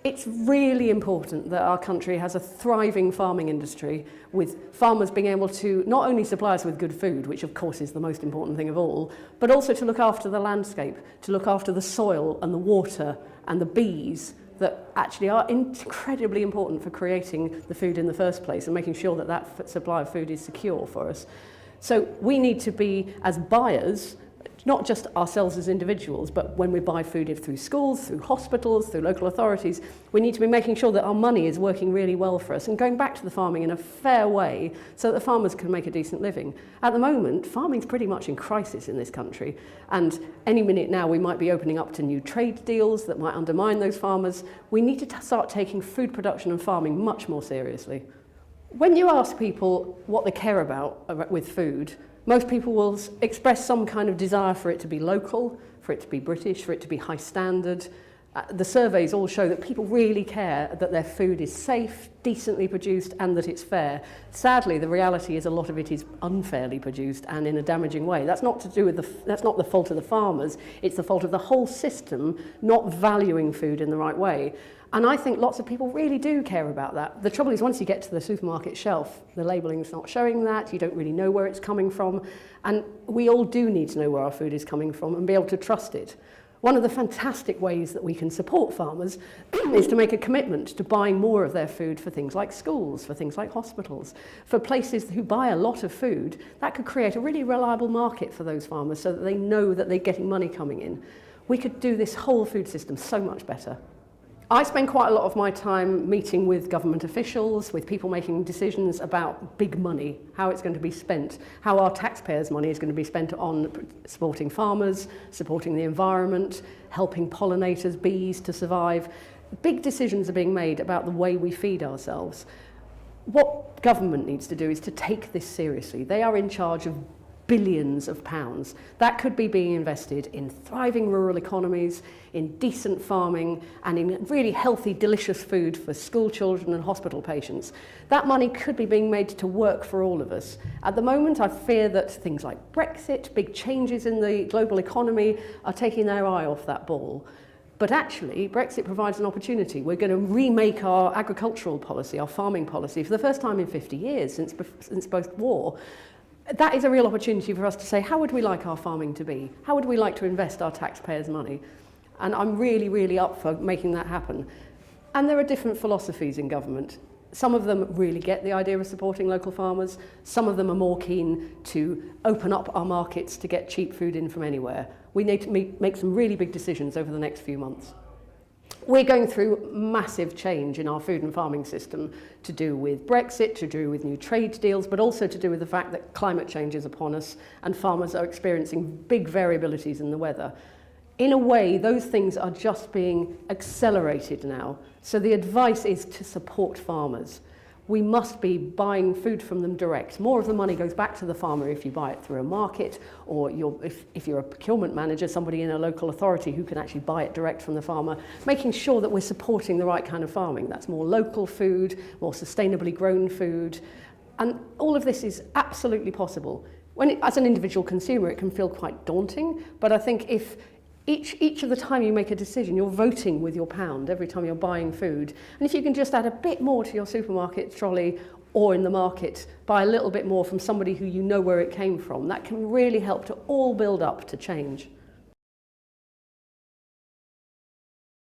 It's really important that our country has a thriving farming industry, with farmers being able to not only supply us with good food, which of course is the most important thing of all, but also to look after the landscape, to look after the soil and the water and the bees that actually are incredibly important for creating the food in the first place and making sure that that supply of food is secure for us. So we need to be, as buyers, not just ourselves as individuals, but when we buy food through schools, through hospitals, through local authorities, we need to be making sure that our money is working really well for us and going back to the farming in a fair way so that the farmers can make a decent living. At the moment, farming's pretty much in crisis in this country, and any minute now we might be opening up to new trade deals that might undermine those farmers. We need to start taking food production and farming much more seriously. When you ask people what they care about with food, most people will express some kind of desire for it to be local, for it to be British, for it to be high standard. The surveys all show that people really care that their food is safe, decently produced, and that it's fair. Sadly, the reality is a lot of it is unfairly produced and in a damaging way. That's not the fault of the farmers, it's the fault of the whole system not valuing food in the right way. And I think lots of people really do care about that. The trouble is, once you get to the supermarket shelf, the labelling's not showing that, you don't really know where it's coming from, and we all do need to know where our food is coming from and be able to trust it. One of the fantastic ways that we can support farmers is to make a commitment to buying more of their food for things like schools, for things like hospitals, for places who buy a lot of food. That could create a really reliable market for those farmers so that they know that they're getting money coming in. We could do this whole food system so much better. I spend quite a lot of my time meeting with government officials, with people making decisions about big money, how it's going to be spent, how our taxpayers' money is going to be spent on supporting farmers, supporting the environment, helping pollinators, bees to survive. Big decisions are being made about the way we feed ourselves. What government needs to do is to take this seriously. They are in charge of billions of pounds. That could be being invested in thriving rural economies, in decent farming, and in really healthy, delicious food for school children and hospital patients. That money could be being made to work for all of us. At the moment, I fear that things like Brexit, big changes in the global economy, are taking their eye off that ball. But actually, Brexit provides an opportunity. We're going to remake our agricultural policy, our farming policy, for the first time in 50 years since post-war. That is a real opportunity for us to say, how would we like our farming to be? How would we like to invest our taxpayers' money? And I'm really, really up for making that happen. And there are different philosophies in government. Some of them really get the idea of supporting local farmers. Some of them are more keen to open up our markets to get cheap food in from anywhere. We need to make some really big decisions over the next few months. We're going through massive change in our food and farming system to do with Brexit, to do with new trade deals, but also to do with the fact that climate change is upon us and farmers are experiencing big variabilities in the weather. In a way, those things are just being accelerated now. So the advice is to support farmers. We must be buying food from them direct. More of the money goes back to the farmer if you buy it through a market, or if you're a procurement manager, somebody in a local authority who can actually buy it direct from the farmer, making sure that we're supporting the right kind of farming. That's more local food, more sustainably grown food. And all of this is absolutely possible. As an individual consumer, it can feel quite daunting, but I think if each of the time you make a decision, you're voting with your pound every time you're buying food. And if you can just add a bit more to your supermarket trolley or in the market, buy a little bit more from somebody who you know where it came from, that can really help to all build up to change.